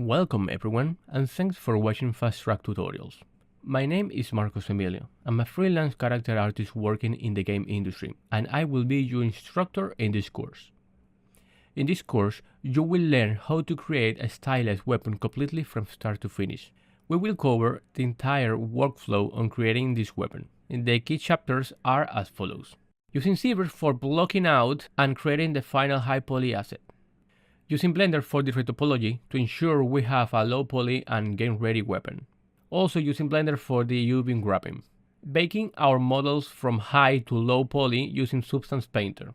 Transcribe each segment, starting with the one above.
Welcome everyone, and thanks for watching Fast Track Tutorials. My name is Marcos Emilio. I'm a freelance character artist working in the game industry, and I will be your instructor in this course. In this course, you will learn how to create a stylized weapon completely from start to finish. We will cover the entire workflow on creating this weapon. The key chapters are as follows. Using Zbrush for blocking out and creating the final high poly asset. Using Blender for the Retopology to ensure we have a low poly and game ready weapon. Also using Blender for the UV Unwrapping. Baking our models from high to low poly using Substance Painter.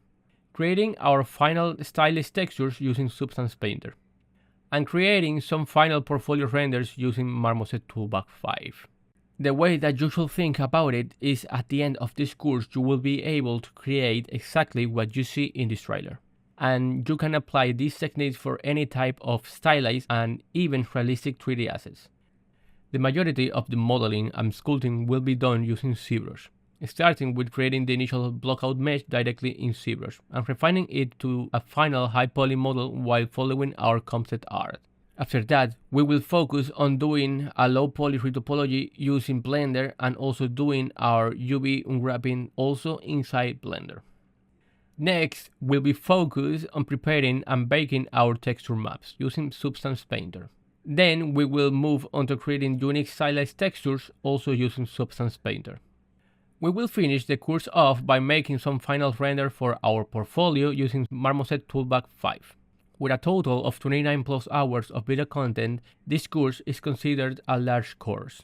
Creating our final stylized textures using Substance Painter. And creating some final portfolio renders using Marmoset Toolbox 5. The way that you should think about it is at the end of this course you will be able to create exactly what you see in this trailer. And you can apply these techniques for any type of stylized and even realistic 3D assets. The majority of the modeling and sculpting will be done using Zbrush, starting with creating the initial blockout mesh directly in Zbrush and refining it to a final high poly model while following our concept art. After that, we will focus on doing a low poly retopology using Blender and also doing our UV unwrapping also inside Blender. Next, we'll be focused on preparing and baking our texture maps using Substance Painter. Then we will move on to creating unique stylized textures also using Substance Painter. We will finish the course off by making some final render for our portfolio using Marmoset Toolbox 5. With a total of 29 plus hours of video content, this course is considered a large course.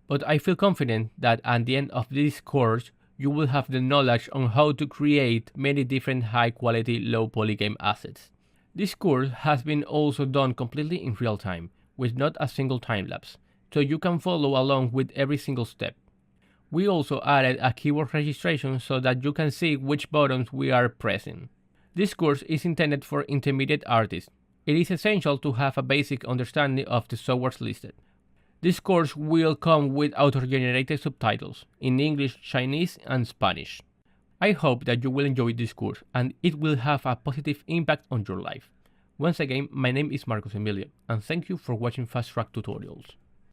But I feel confident that at the end of this course, you will have the knowledge on how to create many different high quality low poly game assets. This course has been also done completely in real time, with not a single time lapse, so you can follow along with every single step. We also added a keyword registration so that you can see which buttons we are pressing. This course is intended for intermediate artists. It is essential to have a basic understanding of the softwares listed. This course will come with auto-generated subtitles in English, Chinese, and Spanish. I hope that you will enjoy this course and it will have a positive impact on your life. Once again, my name is Marcos Emilio, and thank you for watching Fast Track Tutorials.